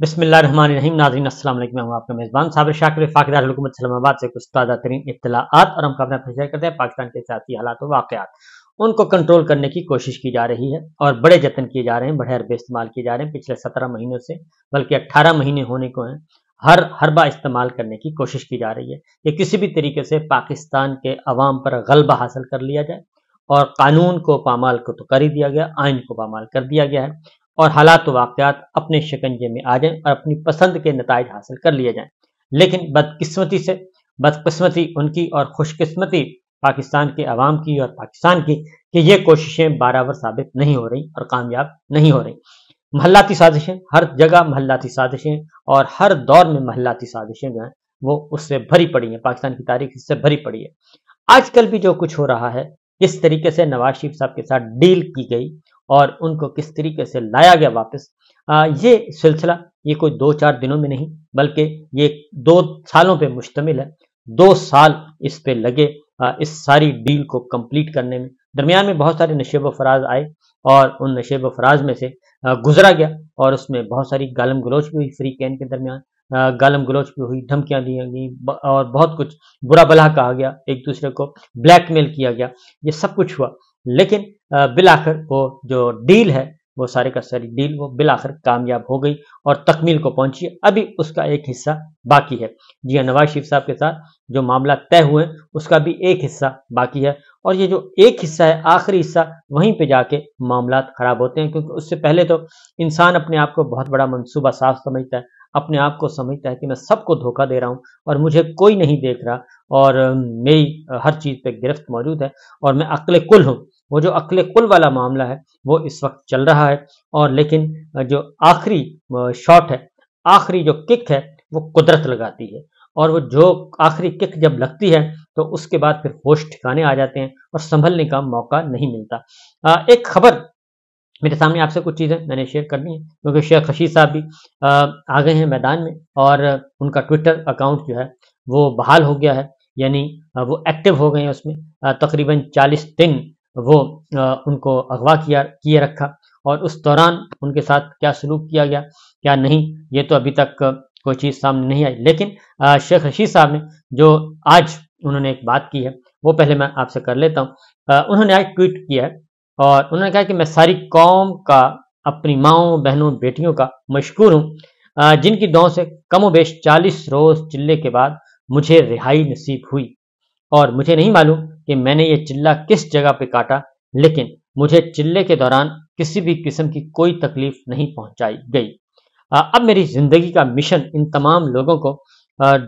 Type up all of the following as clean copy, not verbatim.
بسم اللہ الرحمن الرحیم۔ ناظرین السلام علیکم، میں ہوں آپ کا میزبان صابر شاکر وفاقی دارالحکومت اسلام آباد سے کچھ تازہ ترین اطلاعات اور ہم خبریں شیئر کرتے ہیں۔ پاکستان کے سیاسی حالات و واقعات ان کو کنٹرول کرنے کی کوشش کی جا رہی ہے اور بڑے جتن کیے جا رہے ہیں، بڑے حربے استعمال کیے جا رہے ہیں پچھلے 17 مہینوں سے، بلکہ 18 مہینے ہونے کو ہیں۔ ہر حربہ استعمال کرنے کی کوشش کی جا رہی ہے کہ کسی بھی طریقے سے پاکستان کے عوام پر غلبہ حاصل کر لیا جائے، اور قانون کو پامال کو تو کر ہی دیا گیا، آئین کو پامال کر دیا گیا ہے، اور حالات و واقعات اپنے شکنجے میں آ جائیں اور اپنی پسند کے نتائج حاصل کر لیے جائیں۔ لیکن بدقسمتی ان کی اور خوش قسمتی پاکستان کے عوام کی اور پاکستان کی کہ یہ کوششیں بارآور ثابت نہیں ہو رہی اور کامیاب نہیں ہو رہی۔ محلاتی سازشیں، ہر جگہ محلاتی سازشیں، اور ہر دور میں محلاتی سازشیں جو ہیں وہ اس سے بھری پڑی ہیں، پاکستان کی تاریخ اس سے بھری پڑی ہے۔ آج کل بھی جو کچھ ہو رہا ہے، کس طریقے سے نواز شریف صاحب کے ساتھ ڈیل کی گئی اور ان کو کس طریقے سے لایا گیا واپس، یہ سلسلہ یہ کوئی 2-4 دنوں میں نہیں بلکہ یہ 2 سالوں پہ مشتمل ہے۔ 2 سال اس پہ لگے اس ساری ڈیل کو کمپلیٹ کرنے میں۔ درمیان میں بہت سارے نشیب و فراز آئے اور ان نشیب و فراز میں سے گزرا گیا، اور اس میں بہت ساری گالم گلوچ بھی ہوئی، فریقین کے درمیان گالم گلوچ بھی ہوئی، دھمکیاں دی گئیں اور بہت کچھ برا بھلا کہا گیا، ایک دوسرے کو بلیک میل کیا گیا، یہ سب کچھ ہوا۔ لیکن بالآخر وہ جو ڈیل ہے، وہ سارے کا ساری ڈیل وہ بالآخر کامیاب ہو گئی اور تکمیل کو پہنچی ہے۔ ابھی اس کا ایک حصہ باقی ہے۔ جی ہاں، نواز شریف صاحب کے ساتھ جو معاملہ طے ہوئے ہیں اس کا بھی ایک حصہ باقی ہے، اور یہ جو ایک حصہ ہے، آخری حصہ، وہیں پہ جا کے معاملات خراب ہوتے ہیں، کیونکہ اس سے پہلے تو انسان اپنے آپ کو بہت بڑا منصوبہ ساز سمجھتا ہے، اپنے آپ کو سمجھتا ہے کہ میں سب کو دھوکہ دے رہا ہوں اور مجھے کوئی نہیں دیکھ رہا، اور میری ہر چیز پہ گرفت موجود ہے اور میں عقل کل ہوں۔ وہ جو عقل کل والا معاملہ ہے وہ اس وقت چل رہا ہے، اور لیکن جو آخری شاٹ ہے، آخری جو کک ہے، وہ قدرت لگاتی ہے، اور وہ جو آخری کک جب لگتی ہے تو اس کے بعد پھر ہوش ٹھکانے آ جاتے ہیں اور سنبھلنے کا موقع نہیں ملتا۔ ایک خبر میرے سامنے آپ سے کچھ چیزیں میں نے شیئر کرنی ہے، کیونکہ شیخ رشید صاحب بھی آ گئے ہیں میدان میں، اور ان کا ٹویٹر اکاؤنٹ جو ہے وہ بحال ہو گیا ہے، یعنی وہ ایکٹیو ہو گئے ہیں اس میں۔ تقریباً 40 دن وہ ان کو اغوا کیے رکھا، اور اس دوران ان کے ساتھ کیا سلوک کیا گیا کیا نہیں، یہ تو ابھی تک کوئی چیز سامنے نہیں آئی۔ لیکن شیخ رشید صاحب نے جو آج انہوں نے ایک بات کی ہے وہ پہلے میں آپ سے کر لیتا ہوں۔ انہوں نے آج ٹویٹ کیا ہے اور انہوں نے کہا کہ میں ساری قوم کا، اپنی ماؤں بہنوں بیٹیوں کا مشکور ہوں، جن کی دعاؤں سے کم و بیش 40 روز چلے کے بعد مجھے رہائی نصیب ہوئی، اور مجھے نہیں معلوم کہ میں نے یہ چلہ کس جگہ پہ کاٹا، لیکن مجھے چلے کے دوران کسی بھی قسم کی کوئی تکلیف نہیں پہنچائی گئی۔ اب میری زندگی کا مشن ان تمام لوگوں کو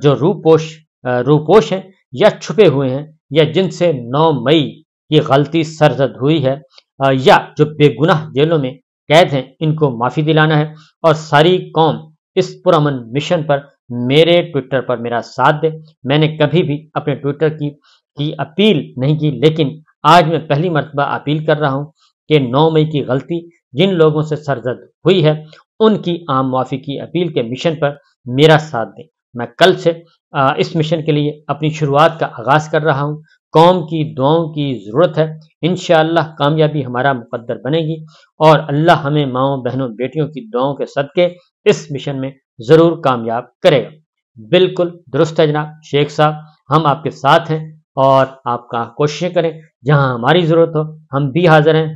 جو روپوش ہیں یا چھپے ہوئے ہیں، یا جن سے 9 مئی کی غلطی سرزد ہوئی ہے، یا جو بے گناہ جیلوں میں قید ہیں، ان کو معافی دلانا ہے، اور ساری قوم اس پرامن مشن پر میرے ٹویٹر پر میرا ساتھ دے۔ میں نے کبھی بھی اپنے ٹویٹر کی اپیل نہیں کی، لیکن آج میں پہلی مرتبہ اپیل کر رہا ہوں کہ 9 مئی کی غلطی جن لوگوں سے سرزد ہوئی ہے، ان کی عام معافی کی اپیل کے مشن پر میرا ساتھ دیں۔ میں کل سے اس مشن کے لیے اپنی شروعات کا آغاز کر رہا ہوں۔ قوم کی دعاؤں کی ضرورت ہے، انشاءاللہ کامیابی ہمارا مقدر بنے گی، اور اللہ ہمیں ماؤں بہنوں بیٹیوں کی دعاؤں کے صدقے اس مشن میں ضرور کامیاب کرے گا۔ بالکل درست ہے جناب شیخ صاحب، ہم آپ کے ساتھ ہیں، اور آپ کا کوششیں کریں، جہاں ہماری ضرورت ہو ہم بھی حاضر ہیں،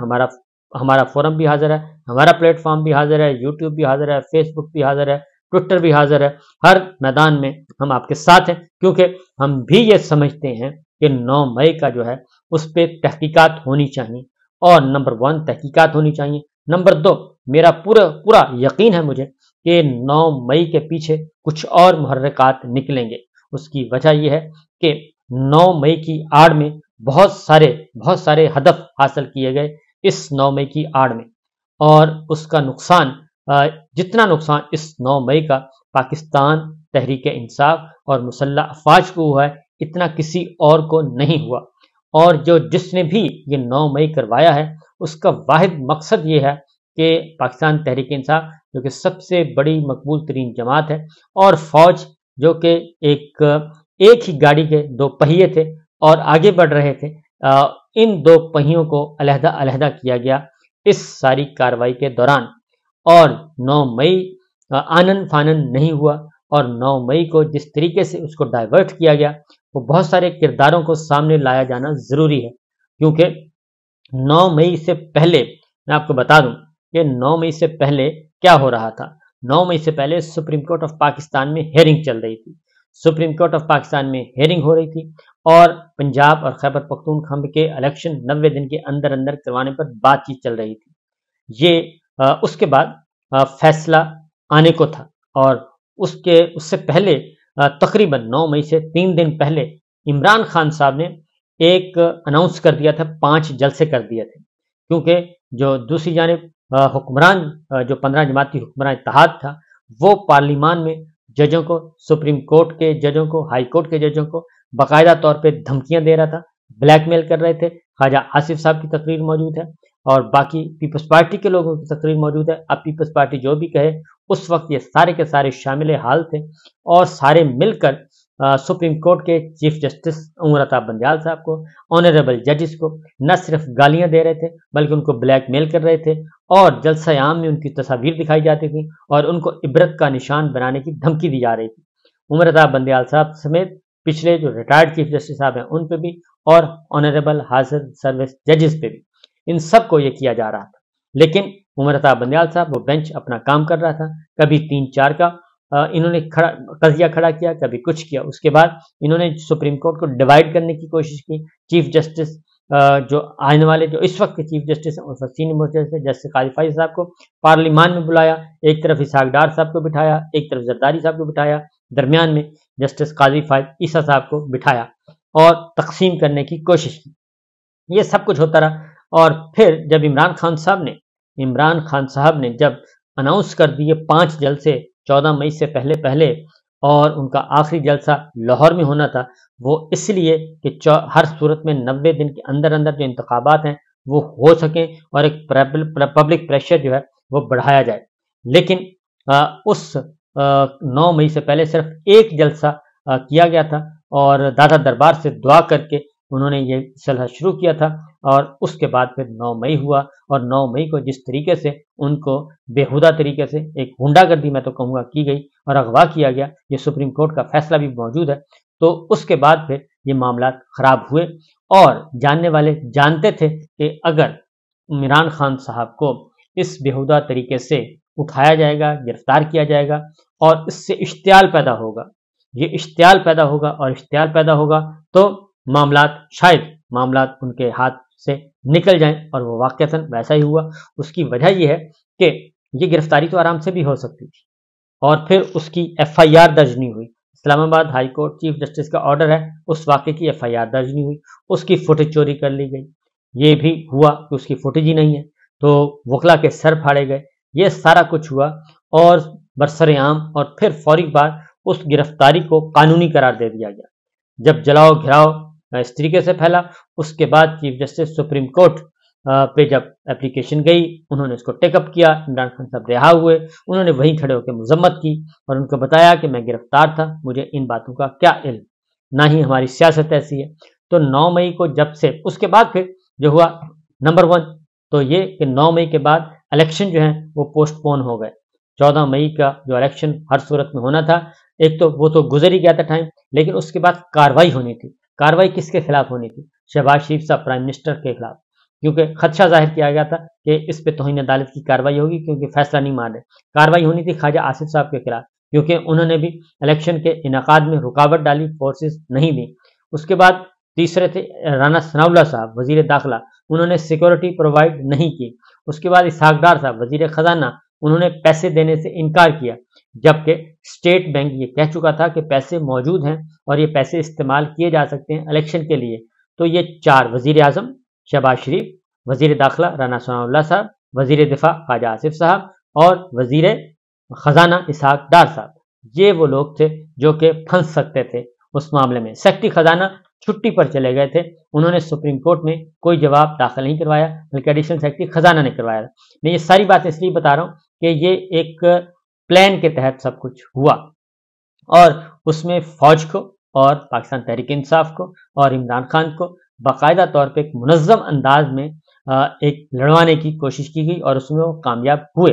ہمارا فورم بھی حاضر ہے، ہمارا پلیٹ فارم بھی حاضر ہے، یوٹیوب بھی حاضر ہے، فیس بک بھی حاضر ہے، ٹویٹر بھی حاضر ہے، ہر میدان میں ہم آپ کے ساتھ ہیں، کیونکہ ہم بھی یہ سمجھتے ہیں کہ 9 مئی کا جو ہے اس پہ تحقیقات ہونی چاہیے، اور نمبر 1 تحقیقات ہونی چاہیے، نمبر 2 میرا پورا یقین ہے مجھے کہ 9 مئی کے پیچھے کچھ اور محرکات نکلیں گے۔ اس کی وجہ یہ ہے کہ 9 مئی کی آڑ میں بہت سارے ہدف حاصل کیے گئے اس 9 مئی کی آڑ میں، اور اس کا نقصان، جتنا نقصان اس 9 مئی کا پاکستان تحریک انصاف اور مسلح افواج کو ہوا ہے، اتنا کسی اور کو نہیں ہوا، اور جس نے بھی یہ 9 مئی کروایا ہے اس کا واحد مقصد یہ ہے کہ پاکستان تحریک انصاف جو کہ سب سے بڑی مقبول ترین جماعت ہے، اور فوج جو کہ ایک ہی گاڑی کے 2 پہیے تھے اور آگے بڑھ رہے تھے، ان 2 پہیوں کو علیحدہ کیا گیا اس ساری کارروائی کے دوران، اور 9 مئی آنن فانن نہیں ہوا، اور 9 مئی کو جس طریقے سے اس کو ڈائیورٹ کیا گیا وہ بہت سارے کرداروں کو سامنے لایا جانا ضروری ہے، کیونکہ 9 مئی سے پہلے میں آپ کو بتا دوں کہ 9 مئی سے پہلے کیا ہو رہا تھا۔ 9 مئی سے پہلے سپریم کورٹ آف پاکستان میں ہیئرنگ چل رہی تھی، سپریم کورٹ آف پاکستان میں ہیئرنگ ہو رہی تھی، اور پنجاب اور خیبر پختونخوا کے الیکشن 90 دن کے اندر اندر کروانے پر بات چیت چل رہی تھی۔ یہ اس کے بعد فیصلہ آنے کو تھا، اور اس سے پہلے تقریباً 9 مئی سے 3 دن پہلے عمران خان صاحب نے ایک اناؤنس کر دیا تھا، 5 جلسے کر دیے تھے، کیونکہ جو دوسری جانب حکمران جو 15 جماعتی حکمران اتحاد تھا وہ پارلیمان میں ججوں کو، سپریم کورٹ کے ججوں کو، ہائی کورٹ کے ججوں کو باقاعدہ طور پہ دھمکیاں دے رہا تھا، بلیک میل کر رہے تھے۔ خواجہ آصف صاحب کی تقریر موجود ہے، اور باقی پیپلز پارٹی کے لوگوں کی تقریر موجود ہے۔ اب پیپلز پارٹی جو بھی کہے، اس وقت یہ سارے کے سارے شامل حال تھے، اور سارے مل کر سپریم کورٹ کے چیف جسٹس عمر عطا بندیال صاحب کو، آنریبل ججز کو نہ صرف گالیاں دے رہے تھے بلکہ ان کو بلیک میل کر رہے تھے، اور جلسہ عام میں ان کی تصاویر دکھائی جاتی تھی اور ان کو عبرت کا نشان بنانے کی دھمکی دی جا رہی تھی۔ عمر عطا بندیال صاحب سمیت پچھلے جو ریٹائرڈ چیف جسٹس صاحب ہیں ان پہ بھی، اور آنریبل حاضر سروس ججز پہ بھی، ان سب کو یہ کیا جا رہا تھا۔ لیکن عمر عطا بندیال صاحب وہ بینچ اپنا کام کر رہا تھا، کبھی 3-4 کا انہوں نے قضیہ کھڑا کیا، کبھی کچھ کیا۔ اس کے بعد انہوں نے سپریم کورٹ کو ڈیوائیڈ کرنے کی کوشش کی۔ چیف جسٹس جو آنے والے جو اس وقت کے چیف جسٹس ہیں، اس وقت سینئر موسٹ جسٹس جسٹس قاضی فائز صاحب کو پارلیمان میں بلایا، ایک طرف اسحاق ڈار صاحب کو بٹھایا، ایک طرف زرداری صاحب کو بٹھایا، درمیان میں جسٹس قاضی فائز عیسیٰ صاحب کو بٹھایا اور تقسیم کرنے کی کوشش کی۔ یہ سب کچھ ہوتا رہا، اور پھر جب عمران خان صاحب نے جب اناؤنس کر دیے 5 جلسے 14 مئی سے پہلے، اور ان کا آخری جلسہ لاہور میں ہونا تھا، وہ اس لیے کہ ہر صورت میں 90 دن کے اندر اندر جو انتخابات ہیں وہ ہو سکیں اور ایک پبلک پریشر جو ہے وہ بڑھایا جائے۔ لیکن اس 9 مئی سے پہلے صرف ایک جلسہ کیا گیا تھا، اور دادا دربار سے دعا کر کے انہوں نے یہ سلسلہ شروع کیا تھا، اور اس کے بعد پھر 9 مئی ہوا، اور 9 مئی کو جس طریقے سے ان کو بےہودہ طریقے سے ایک غنڈہ گردی میں تو کہوں گا کی گئی اور اغوا کیا گیا، یہ سپریم کورٹ کا فیصلہ بھی موجود ہے۔ تو اس کے بعد پھر یہ معاملات خراب ہوئے، اور جاننے والے جانتے تھے کہ اگر عمران خان صاحب کو اس بےہودہ طریقے سے اٹھایا جائے گا، گرفتار کیا جائے گا، اور اس سے اشتعال پیدا ہوگا، یہ اشتعال پیدا ہوگا، اور اشتعال پیدا ہوگا تو شاید معاملات ان کے ہاتھ سے نکل جائیں، اور وہ واقعتاً ویسا ہی ہوا۔ اس کی وجہ یہ ہے کہ یہ گرفتاری تو آرام سے بھی ہو سکتی تھی، اور پھر اس کی FIR درج نہیں ہوئی۔ اسلام آباد ہائی کورٹ چیف جسٹس کا آرڈر ہے، اس واقعے کی FIR درج نہیں ہوئی، اس کی فوٹیج چوری کر لی گئی۔ یہ بھی ہوا کہ اس کی فوٹیج ہی نہیں ہے، تو وکلا کے سر پھاڑے گئے، یہ سارا کچھ ہوا، اور برسر عام اور پھر فوری بعد اس گرفتاری کو قانونی قرار دے دیا گیا۔ جب جلاؤ گھراؤ اس طریقے سے پھیلا، اس کے بعد چیف جسٹس سپریم کورٹ پہ جب اپلیکیشن گئی، انہوں نے اس کو ٹیک اپ کیا، عمران خان صاحب رہا ہوئے، انہوں نے وہیں کھڑے ہو کے مذمت کی اور ان کو بتایا کہ میں گرفتار تھا، مجھے ان باتوں کا کیا علم، نہ ہی ہماری سیاست ایسی ہے۔ تو 9 مئی کو جب سے اس کے بعد پھر جو ہوا، نمبر 1 تو یہ کہ 9 مئی کے بعد الیکشن جو ہیں وہ پوسٹ پون ہو گئے۔ 14 مئی کا جو الیکشن ہر صورت میں ہونا تھا، ایک تو وہ تو گزر ہی گیا تھا ٹائم، لیکن اس کے بعد کاروائی ہونی تھی۔ کاروائی کس کے خلاف ہونی تھی؟ شہباز شریف صاحب پرائم منسٹر کے خلاف، کیونکہ خدشہ ظاہر کیا گیا تھا کہ اس پہ توہین عدالت کی کاروائی ہوگی، کیونکہ فیصلہ نہیں مان رہے۔ کاروائی ہونی تھی خواجہ آصف صاحب کے خلاف، کیونکہ انہوں نے بھی الیکشن کے انعقاد میں رکاوٹ ڈالی، فورسز نہیں دی۔ اس کے بعد تیسرے تھے رانا ثناء اللہ صاحب وزیر داخلہ، انہوں نے سیکورٹی پرووائڈ نہیں کی۔ اس کے بعد اسحاق ڈار صاحب وزیر خزانہ، انہوں نے پیسے دینے سے انکار کیا، جبکہ اسٹیٹ بینک یہ کہہ چکا تھا کہ پیسے موجود ہیں اور یہ پیسے استعمال کیے جا سکتے ہیں الیکشن کے لیے۔ تو یہ 4 وزیر اعظم شہباز شریف، وزیر داخلہ رانا ثناء اللہ صاحب، وزیر دفاع خواجہ آصف صاحب، اور وزیر خزانہ اسحاق ڈار صاحب، یہ وہ لوگ تھے جو کہ پھنس سکتے تھے اس معاملے میں۔ سیکرٹری خزانہ چھٹی پر چلے گئے تھے، انہوں نے سپریم کورٹ میں کوئی جواب داخل نہیں کروایا، بلکہ ایڈیشنل سیکرٹری خزانہ نے کروایا۔ میں یہ ساری باتیں اس لیے بتا رہا ہوں کہ یہ ایک پلان کے تحت سب کچھ ہوا، اور اس میں فوج کو اور پاکستان تحریک انصاف کو اور عمران خان کو باقاعدہ طور پہ ایک منظم انداز میں ایک لڑوانے کی کوشش کی گئی، اور اس میں وہ کامیاب ہوئے۔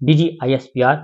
DGISPR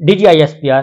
DGISPR